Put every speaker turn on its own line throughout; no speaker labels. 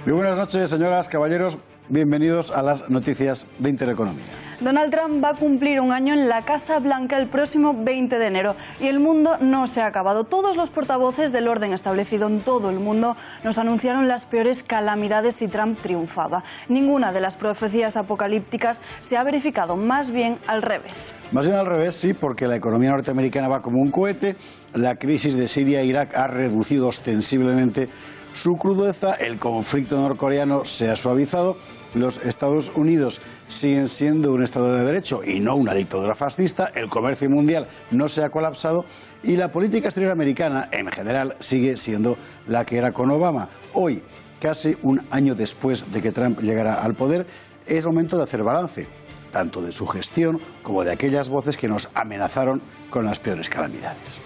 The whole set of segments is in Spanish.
Muy buenas noches, señoras, caballeros. Bienvenidos a las noticias de Intereconomía.
Donald Trump va a cumplir un año en la Casa Blanca el próximo 20 de enero y el mundo no se ha acabado. Todos los portavoces del orden establecido en todo el mundo nos anunciaron las peores calamidades si Trump triunfaba. Ninguna de las profecías apocalípticas se ha verificado, más bien al revés.
Más bien al revés, sí, porque la economía norteamericana va como un cohete, la crisis de Siria e Irak ha reducido ostensiblemente su crudeza, el conflicto norcoreano se ha suavizado, los Estados Unidos siguen siendo un Estado de Derecho y no una dictadura fascista, el comercio mundial no se ha colapsado y la política exterior americana en general sigue siendo la que era con Obama. Hoy, casi un año después de que Trump llegara al poder, es momento de hacer balance, tanto de su gestión como de aquellas voces que nos amenazaron con las peores calamidades.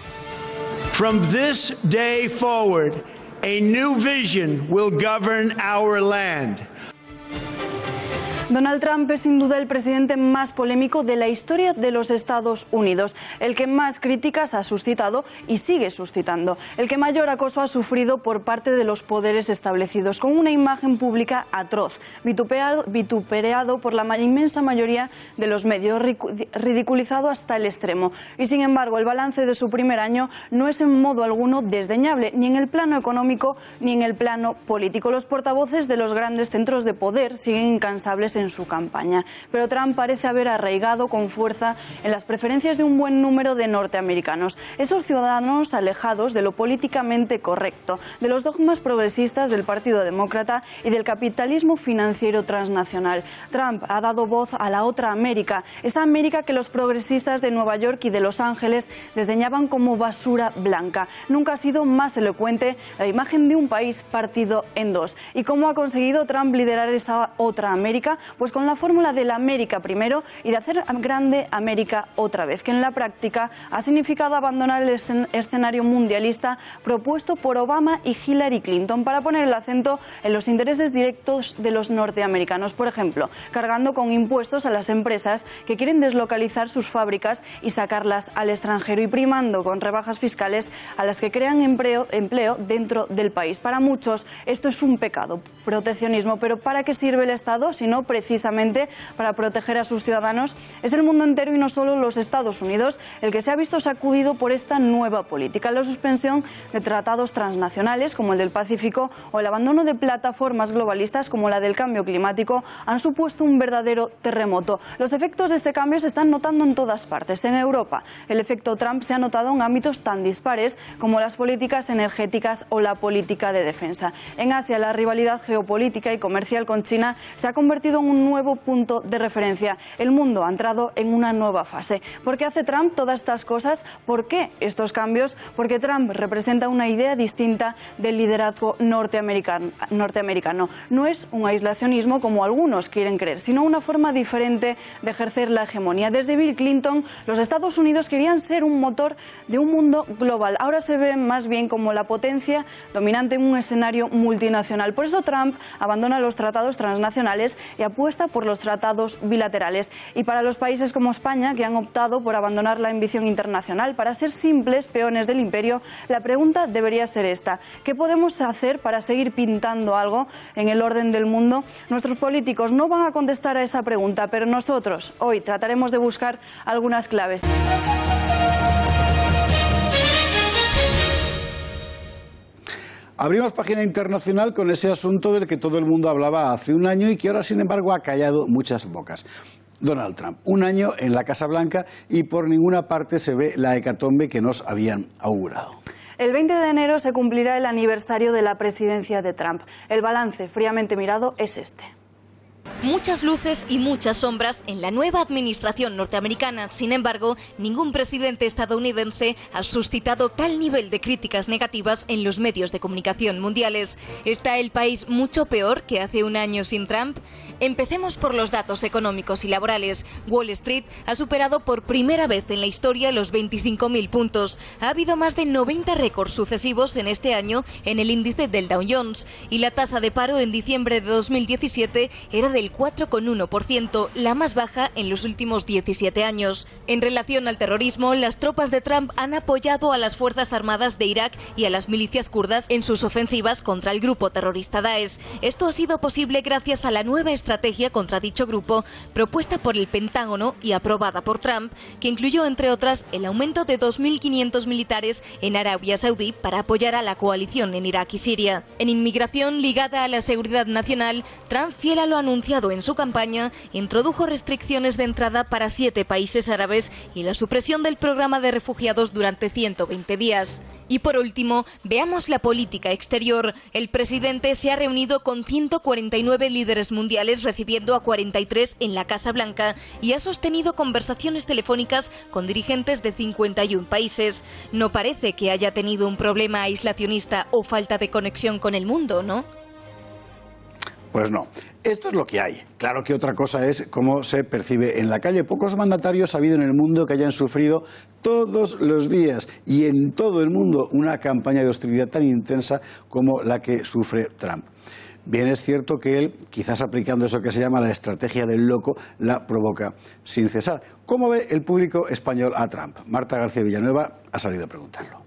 From this day forward, a new vision will govern our land.
Donald Trump es sin duda el presidente más polémico de la historia de los Estados Unidos, el que más críticas ha suscitado y sigue suscitando, el que mayor acoso ha sufrido por parte de los poderes establecidos, con una imagen pública atroz, vituperado por la inmensa mayoría de los medios, ridiculizado hasta el extremo. Y sin embargo, el balance de su primer año no es en modo alguno desdeñable, ni en el plano económico ni en el plano político. Los portavoces de los grandes centros de poder siguen incansables en su campaña, pero Trump parece haber arraigado con fuerza en las preferencias de un buen número de norteamericanos, esos ciudadanos alejados de lo políticamente correcto, de los dogmas progresistas del Partido Demócrata y del capitalismo financiero transnacional. Trump ha dado voz a la otra América, esa América que los progresistas de Nueva York y de Los Ángeles desdeñaban como basura blanca. Nunca ha sido más elocuente la imagen de un país partido en dos. ¿Y cómo ha conseguido Trump liderar esa otra América? Pues con la fórmula de la América primero y de hacer grande América otra vez, que en la práctica ha significado abandonar el escenario mundialista propuesto por Obama y Hillary Clinton para poner el acento en los intereses directos de los norteamericanos, por ejemplo, cargando con impuestos a las empresas que quieren deslocalizar sus fábricas y sacarlas al extranjero y primando con rebajas fiscales a las que crean empleo dentro del país. Para muchos esto es un pecado, proteccionismo, pero ¿para qué sirve el Estado si no precisamente para proteger a sus ciudadanos? Es el mundo entero y no solo los Estados Unidos el que se ha visto sacudido por esta nueva política. La suspensión de tratados transnacionales como el del Pacífico o el abandono de plataformas globalistas como la del cambio climático han supuesto un verdadero terremoto. Los efectos de este cambio se están notando en todas partes. En Europa, el efecto Trump se ha notado en ámbitos tan dispares como las políticas energéticas o la política de defensa. En Asia, la rivalidad geopolítica y comercial con China se ha convertido en un nuevo punto de referencia. El mundo ha entrado en una nueva fase. ¿Por qué hace Trump todas estas cosas? ¿Por qué estos cambios? Porque Trump representa una idea distinta del liderazgo norteamericano. No es un aislacionismo como algunos quieren creer, sino una forma diferente de ejercer la hegemonía. Desde Bill Clinton, los Estados Unidos querían ser un motor de un mundo global. Ahora se ven más bien como la potencia dominante en un escenario multinacional. Por eso Trump abandona los tratados transnacionales y apuesta por los tratados bilaterales. Y para los países como España, que han optado por abandonar la ambición internacional para ser simples peones del imperio, la pregunta debería ser esta: ¿qué podemos hacer para seguir pintando algo en el orden del mundo? Nuestros políticos no van a contestar a esa pregunta, pero nosotros hoy trataremos de buscar algunas claves.
Abrimos página internacional con ese asunto del que todo el mundo hablaba hace un año y que ahora, sin embargo, ha callado muchas bocas. Donald Trump, un año en la Casa Blanca y por ninguna parte se ve la hecatombe que nos habían augurado.
El 20 de enero se cumplirá el aniversario de la presidencia de Trump. El balance, fríamente mirado, es este.
Muchas luces y muchas sombras en la nueva administración norteamericana. Sin embargo, ningún presidente estadounidense ha suscitado tal nivel de críticas negativas en los medios de comunicación mundiales. ¿Está el país mucho peor que hace un año sin Trump? Empecemos por los datos económicos y laborales. Wall Street ha superado por primera vez en la historia los 25.000 puntos. Ha habido más de 90 récords sucesivos en este año en el índice del Dow Jones. Y la tasa de paro en diciembre de 2017 era del 4,1%, la más baja en los últimos 17 años. En relación al terrorismo, las tropas de Trump han apoyado a las Fuerzas Armadas de Irak y a las milicias kurdas en sus ofensivas contra el grupo terrorista Daesh. Esto ha sido posible gracias a la nueva estrategia contra dicho grupo, propuesta por el Pentágono y aprobada por Trump, que incluyó, entre otras, el aumento de 2.500 militares en Arabia Saudí para apoyar a la coalición en Irak y Siria. En inmigración ligada a la seguridad nacional, Trump, fiel a lo anunciado en su campaña, introdujo restricciones de entrada para 7 países árabes y la supresión del programa de refugiados durante 120 días. Y por último, veamos la política exterior. El presidente se ha reunido con 149 líderes mundiales, recibiendo a 43 en la Casa Blanca, y ha sostenido conversaciones telefónicas con dirigentes de 51 países. No parece que haya tenido un problema aislacionista o falta de conexión con el mundo, ¿no?
Pues no, esto es lo que hay. Claro que otra cosa es cómo se percibe en la calle. Pocos mandatarios ha habido en el mundo que hayan sufrido todos los días y en todo el mundo una campaña de hostilidad tan intensa como la que sufre Trump. Bien es cierto que él, quizás aplicando eso que se llama la estrategia del loco, la provoca sin cesar. ¿Cómo ve el público español a Trump? Marta García Villanueva ha salido a preguntarlo.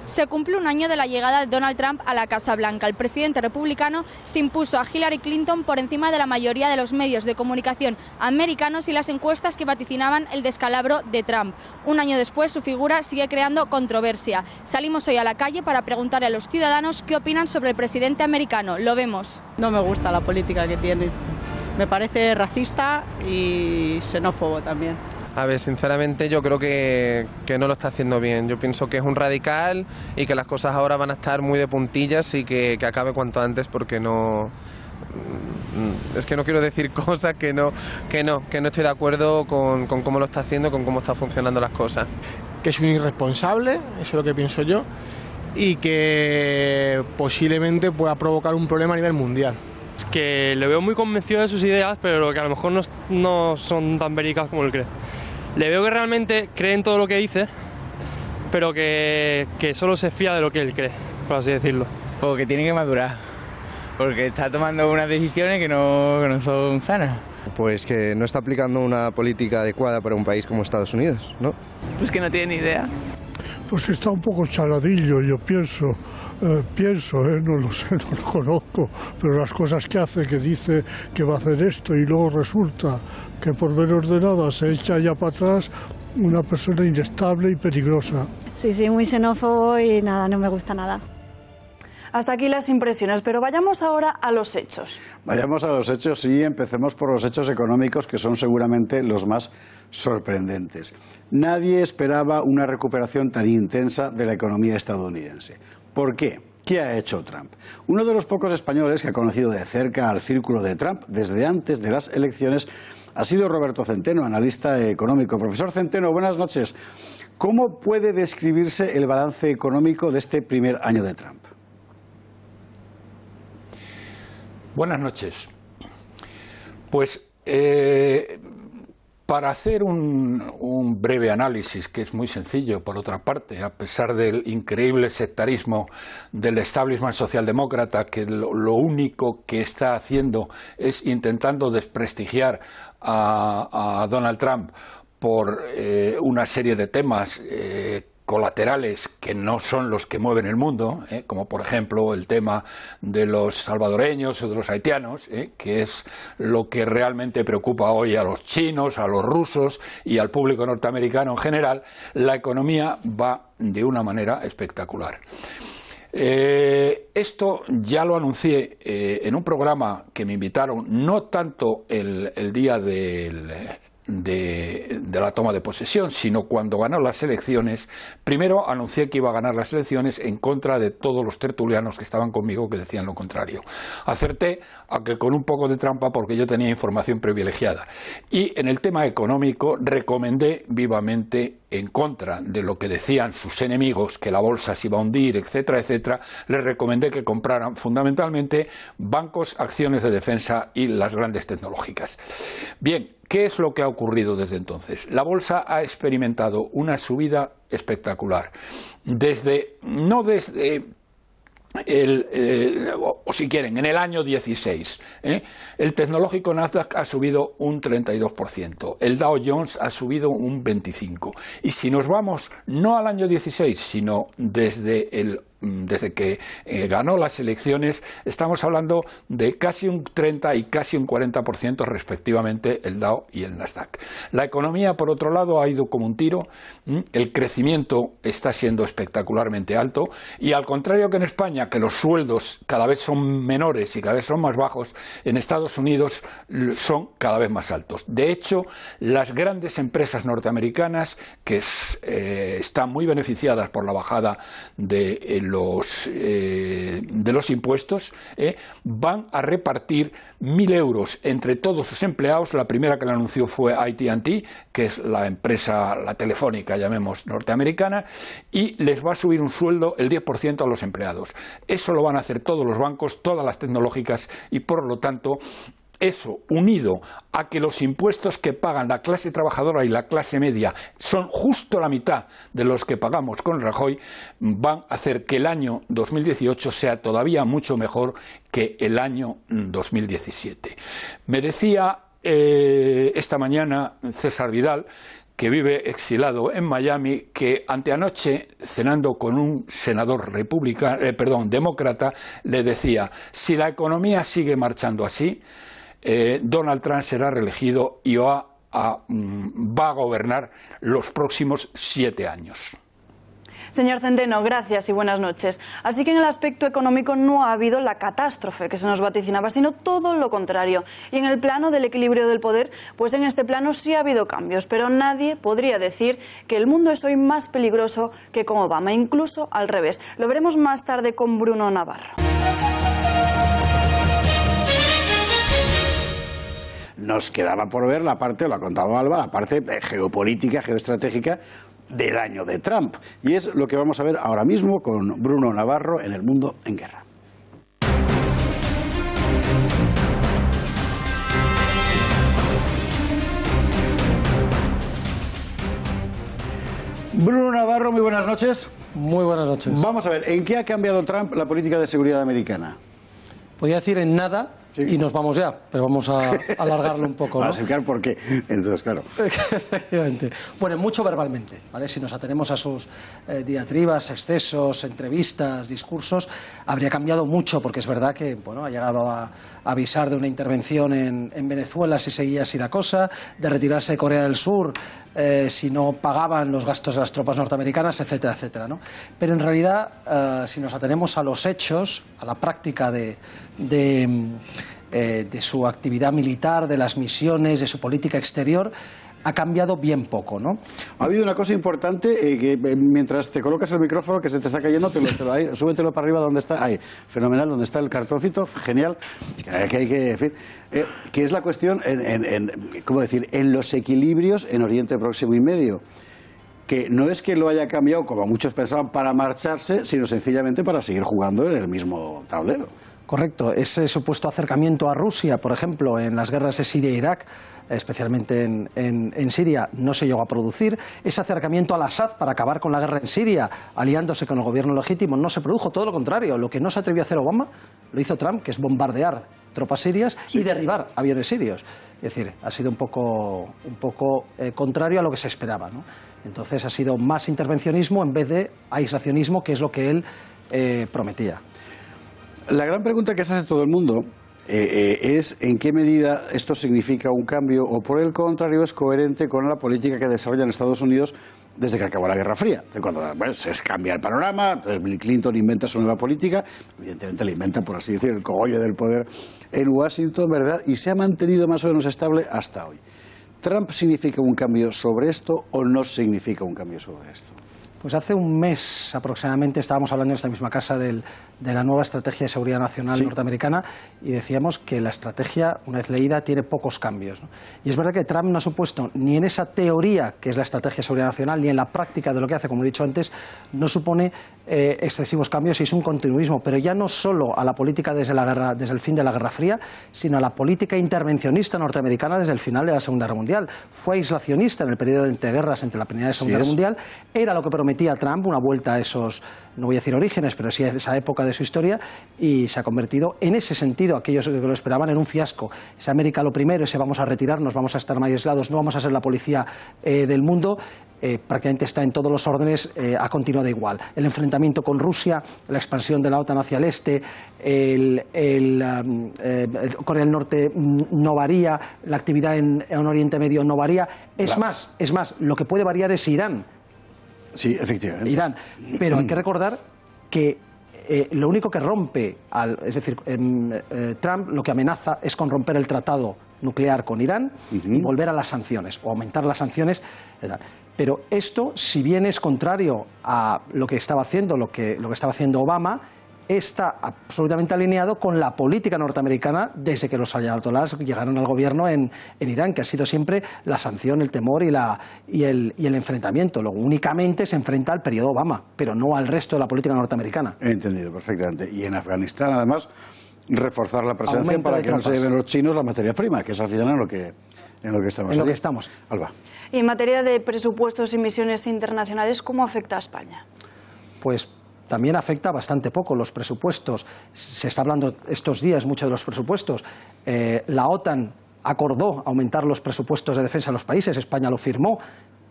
Se cumple un año de la llegada de Donald Trump a la Casa Blanca. El presidente republicano se impuso a Hillary Clinton por encima de la mayoría de los medios de comunicación americanos y las encuestas que vaticinaban el descalabro de Trump. Un año después, su figura sigue creando controversia. Salimos hoy a la calle para preguntarle a los ciudadanos qué opinan sobre el presidente americano. Lo vemos.
No me gusta la política que tiene. Me parece racista y xenófobo también.
A ver, sinceramente yo creo que no lo está haciendo bien. Yo pienso que es un radical y que las cosas ahora van a estar muy de puntillas y que acabe cuanto antes, porque no... Es que no quiero decir cosas que no estoy de acuerdo con cómo lo está haciendo, con cómo están funcionando las cosas.
Que es un irresponsable, eso es lo que pienso yo, y que posiblemente pueda provocar un problema a nivel mundial.
Es que le veo muy convencido de sus ideas, pero que a lo mejor no son tan verídicas como él cree. Le veo que realmente cree en todo lo que dice, pero que solo se fía de lo que él cree, por así decirlo.
Porque tiene que madurar, porque está tomando unas decisiones que no son sanas.
Pues que no está aplicando una política adecuada para un país como Estados Unidos, ¿no?
Pues que no tiene ni idea.
Pues que está un poco chaladillo, yo pienso, no lo sé, no lo conozco, pero las cosas que hace, que dice que va a hacer esto y luego resulta que por menos de nada se echa ya para atrás, una persona inestable y peligrosa.
Sí, muy xenófobo y nada, no me gusta nada.
Hasta aquí las impresiones, pero vayamos ahora a los hechos.
Vayamos a los hechos y empecemos por los hechos económicos, que son seguramente los más sorprendentes. Nadie esperaba una recuperación tan intensa de la economía estadounidense. ¿Por qué? ¿Qué ha hecho Trump? Uno de los pocos españoles que ha conocido de cerca al círculo de Trump desde antes de las elecciones ha sido Roberto Centeno, analista económico. Profesor Centeno, buenas noches. ¿Cómo puede describirse el balance económico de este primer año de Trump?
Buenas noches. Pues para hacer un breve análisis, que es muy sencillo por otra parte, a pesar del increíble sectarismo del establishment socialdemócrata, que lo único que está haciendo es intentando desprestigiar a Donald Trump por una serie de temas colaterales que no son los que mueven el mundo, como por ejemplo el tema de los salvadoreños o de los haitianos, que es lo que realmente preocupa hoy a los chinos, a los rusos y al público norteamericano en general. La economía va de una manera espectacular. Esto ya lo anuncié en un programa que me invitaron, no tanto el día de la toma de posesión, sino cuando ganó las elecciones. Primero anuncié que iba a ganar las elecciones en contra de todos los tertulianos que estaban conmigo, que decían lo contrario. Acerté, aunque con un poco de trampa, porque yo tenía información privilegiada. Y en el tema económico recomendé vivamente, en contra de lo que decían sus enemigos, que la bolsa se iba a hundir, etcétera, etcétera, les recomendé que compraran fundamentalmente bancos, acciones de defensa y las grandes tecnológicas. Bien, ¿qué es lo que ha ocurrido desde entonces? La bolsa ha experimentado una subida espectacular. No desde o si quieren, en el año 16, el tecnológico Nasdaq ha subido un 32%, el Dow Jones ha subido un 25%. Y si nos vamos no al año 16, sino desde que ganó las elecciones, estamos hablando de casi un 30 y casi un 40% respectivamente el Dow y el Nasdaq. La economía, por otro lado, ha ido como un tiro, el crecimiento está siendo espectacularmente alto y al contrario que en España, que los sueldos cada vez son menores y cada vez son más bajos, en Estados Unidos son cada vez más altos. De hecho, las grandes empresas norteamericanas que están muy beneficiadas por la bajada de los impuestos, van a repartir 1.000 euros entre todos sus empleados. La primera que la anunció fue AT&T, que es la empresa, la telefónica, llamemos, norteamericana, y les va a subir un sueldo el 10% a los empleados. Eso lo van a hacer todos los bancos, todas las tecnológicas, y por lo tanto eso, unido a que los impuestos que pagan la clase trabajadora y la clase media son justo la mitad de los que pagamos con Rajoy, van a hacer que el año 2018 sea todavía mucho mejor que el año 2017. Me decía esta mañana César Vidal, que vive exilado en Miami, que anteanoche, cenando con un senador demócrata, le decía: si la economía sigue marchando así, Donald Trump será reelegido y va a gobernar los próximos 7 años.
Señor Centeno, gracias y buenas noches. Así que en el aspecto económico no ha habido la catástrofe que se nos vaticinaba, sino todo lo contrario. Y en el plano del equilibrio del poder, pues en este plano sí ha habido cambios, pero nadie podría decir que el mundo es hoy más peligroso que con Obama, incluso al revés. Lo veremos más tarde con Bruno Navarro.
Nos quedaba por ver la parte, lo ha contado Alba, la parte geopolítica, geoestratégica del año de Trump. Y es lo que vamos a ver ahora mismo con Bruno Navarro en El Mundo en Guerra. Bruno Navarro, muy buenas noches.
Muy buenas noches.
Vamos a ver, ¿en qué ha cambiado Trump la política de seguridad americana?
Podría decir en nada, sí. Y nos vamos ya, pero vamos a alargarlo un poco, ¿no?
A explicar por qué, entonces, claro.
Efectivamente. Bueno, mucho verbalmente, ¿vale? Si nos atenemos a sus diatribas, excesos, entrevistas, discursos, habría cambiado mucho, porque es verdad que, bueno, ha llegado a avisar de una intervención en Venezuela si seguía así la cosa, de retirarse de Corea del Sur si no pagaban los gastos de las tropas norteamericanas, etcétera, etcétera, ¿no? Pero en realidad, si nos atenemos a los hechos, a la práctica de su actividad militar, de las misiones, de su política exterior, ha cambiado bien poco, ¿no?
Ha habido una cosa importante, que mientras te colocas el micrófono, que se te está cayendo, súbetelo para arriba donde está, ahí, fenomenal, donde está el cartoncito, genial, que hay que decir, que es la cuestión, ¿cómo decir?, en los equilibrios en Oriente Próximo y Medio, que no es que lo haya cambiado, como muchos pensaban, para marcharse, sino sencillamente para seguir jugando en el mismo tablero.
Correcto. Ese supuesto acercamiento a Rusia, por ejemplo, en las guerras de Siria e Irak, especialmente en Siria, no se llegó a producir. Ese acercamiento al Assad para acabar con la guerra en Siria, aliándose con el gobierno legítimo, no se produjo. Todo lo contrario. Lo que no se atrevió a hacer Obama, lo hizo Trump, que es bombardear tropas sirias y derribar aviones sirios. Es decir, ha sido un poco contrario a lo que se esperaba, ¿no? Entonces ha sido más intervencionismo en vez de aislacionismo, que es lo que él prometía.
La gran pregunta que se hace todo el mundo es en qué medida esto significa un cambio o, por el contrario, es coherente con la política que desarrollan Estados Unidos desde que acabó la Guerra Fría. Cuando se cambia el panorama, entonces Bill Clinton inventa su nueva política, evidentemente la inventa, por así decir, el cogollo del poder en Washington, ¿verdad? Y se ha mantenido más o menos estable hasta hoy. ¿Trump significa un cambio sobre esto o no significa un cambio sobre esto?
Pues hace un mes aproximadamente estábamos hablando en esta misma casa de la nueva estrategia de seguridad nacional norteamericana y decíamos que la estrategia, una vez leída, tiene pocos cambios, ¿no? Y es verdad que Trump no ha supuesto ni en esa teoría que es la estrategia de seguridad nacional ni en la práctica de lo que hace, como he dicho antes, no supone excesivos cambios y es un continuismo, pero ya no solo a la política desde el fin de la Guerra Fría, sino a la política intervencionista norteamericana desde el final de la Segunda Guerra Mundial. Fue aislacionista en el periodo de entreguerras entre la Primera y la Segunda Guerra Mundial, era lo que prometía prometía Trump, una vuelta a esos, no voy a decir orígenes, pero sí a esa época de su historia, y se ha convertido en ese sentido, aquellos que lo esperaban, en un fiasco. Ese América lo primero, ese vamos a retirarnos, vamos a estar más aislados, no vamos a ser la policía del mundo, prácticamente está en todos los órdenes a continuado igual. El enfrentamiento con Rusia, la expansión de la OTAN hacia el este, Corea del Norte no varía, la actividad en Oriente Medio no varía. Es más, lo que puede variar es Irán.
Sí, efectivamente.
Irán. Pero hay que recordar que lo único que rompe, es decir, Trump lo que amenaza es con romper el tratado nuclear con Irán y volver a las sanciones o aumentar las sanciones. Pero esto, si bien es contrario a lo que estaba haciendo, lo que estaba haciendo Obama, está absolutamente alineado con la política norteamericana desde que los ayatolás llegaron al gobierno en Irán, que ha sido siempre la sanción, el temor y el enfrentamiento. Luego únicamente se enfrenta al periodo Obama, pero no al resto de la política norteamericana.
He entendido perfectamente. Y en Afganistán, además, reforzar la presencia para que no se lleven los chinos la materia prima, que es al final en lo que estamos.
En lo que estamos.
Alba.
Y en materia de presupuestos y misiones internacionales, ¿cómo afecta a España?
Pues también afecta bastante poco los presupuestos. Se está hablando estos días mucho de los presupuestos. La OTAN acordó aumentar los presupuestos de defensa a los países, España lo firmó,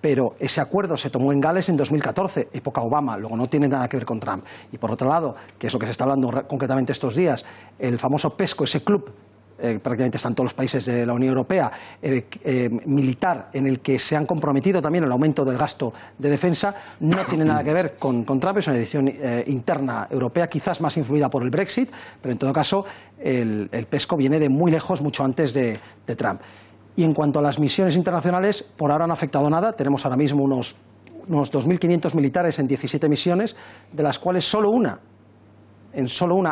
pero ese acuerdo se tomó en Gales en 2014, época Obama, luego no tiene nada que ver con Trump. Y por otro lado, que es lo que se está hablando concretamente estos días, el famoso PESCO, ese club, prácticamente están todos los países de la Unión Europea, militar, en el que se han comprometido también el aumento del gasto de defensa, no tiene nada que ver con Trump, es una decisión interna europea, quizás más influida por el Brexit, pero en todo caso el PESCO viene de muy lejos, mucho antes de Trump. Y en cuanto a las misiones internacionales, por ahora no ha afectado nada, tenemos ahora mismo unos 2.500 militares en 17 misiones, de las cuales solo una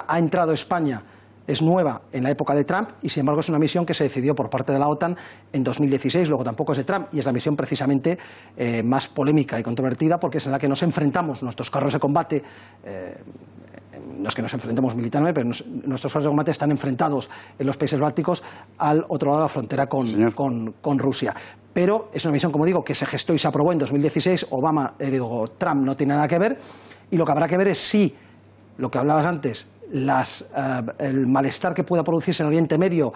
ha entrado España. Es nueva en la época de Trump y, sin embargo, es una misión que se decidió por parte de la OTAN en 2016, luego tampoco es de Trump, y es la misión precisamente más polémica y controvertida porque es en la que nos enfrentamos, nuestros carros de combate, no es que nos enfrentemos militarmente, pero nuestros carros de combate están enfrentados en los países bálticos al otro lado de la frontera con Rusia. Pero es una misión, como digo, que se gestó y se aprobó en 2016, Trump no tiene nada que ver, y lo que habrá que ver es si, lo que hablabas antes, el malestar que pueda producirse en Oriente Medio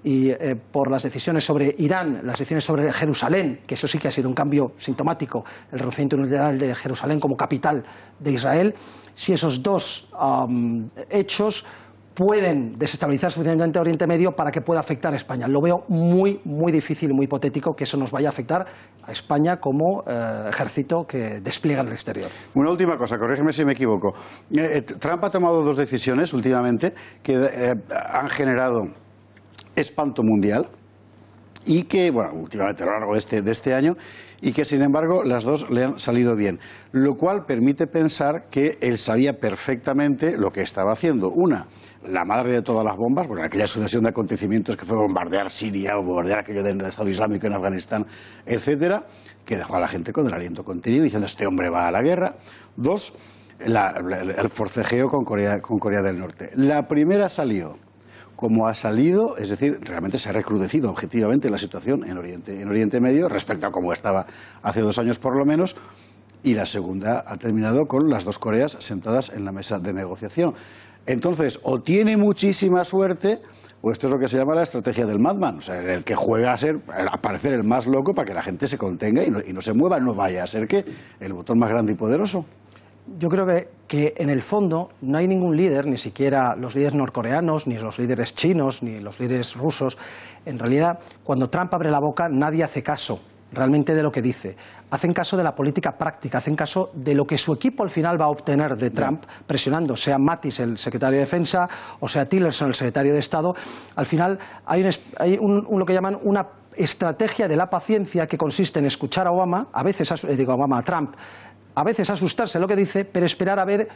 y por las decisiones sobre Irán, las decisiones sobre Jerusalén, que eso sí que ha sido un cambio sintomático, el reconocimiento unilateral de Jerusalén como capital de Israel, si esos dos hechos pueden desestabilizar suficientemente Oriente Medio para que pueda afectar a España. Lo veo muy, muy difícil y muy hipotético que eso nos vaya a afectar a España como ejército que despliega en el exterior.
Una última cosa, corrígeme si me equivoco. Trump ha tomado dos decisiones últimamente que han generado espanto mundial y que, bueno, últimamente a lo largo de este año, y que sin embargo las dos le han salido bien, lo cual permite pensar que él sabía perfectamente lo que estaba haciendo. Una, la madre de todas las bombas, porque aquella sucesión de acontecimientos que fue bombardear Siria o bombardear aquello del Estado Islámico en Afganistán, etcétera, que dejó a la gente con el aliento contenido diciendo este hombre va a la guerra. Dos, el forcejeo con Corea del Norte. La primera salió como ha salido, es decir, realmente se ha recrudecido objetivamente la situación en Oriente Medio respecto a cómo estaba hace 2 años por lo menos, y la segunda ha terminado con las dos Coreas sentadas en la mesa de negociación. Entonces, o tiene muchísima suerte, o esto es lo que se llama la estrategia del madman, o sea, el que juega a parecer el más loco para que la gente se contenga y no se mueva, no vaya a ser que el botón más grande y poderoso.
Yo creo que en el fondo no hay ningún líder, ni siquiera los líderes norcoreanos, ni los líderes chinos, ni los líderes rusos. En realidad, cuando Trump abre la boca, nadie hace caso realmente de lo que dice. Hacen caso de la política práctica, hacen caso de lo que su equipo al final va a obtener de Trump, presionando, sea Mattis, el secretario de Defensa, o sea Tillerson, el secretario de Estado. Al final hay lo que llaman una estrategia de la paciencia que consiste en escuchar a Obama, a Trump, a veces asustarse de lo que dice, pero esperar a ver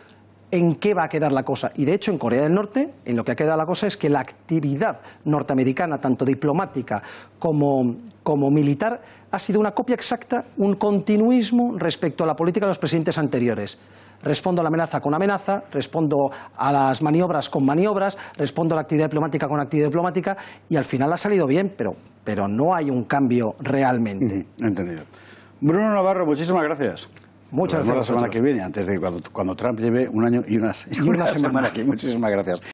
en qué va a quedar la cosa. Y de hecho en Corea del Norte, en lo que ha quedado la cosa es que la actividad norteamericana, tanto diplomática como militar, ha sido una copia exacta, un continuismo respecto a la política de los presidentes anteriores. Respondo a la amenaza con amenaza, respondo a las maniobras con maniobras, respondo a la actividad diplomática con actividad diplomática, y al final ha salido bien, pero no hay un cambio realmente.
Entendido. Bruno Navarro, muchísimas gracias.
Muchas gracias.
La semana que viene, antes de cuando Trump lleve un año y una semana aquí. Muchísimas gracias.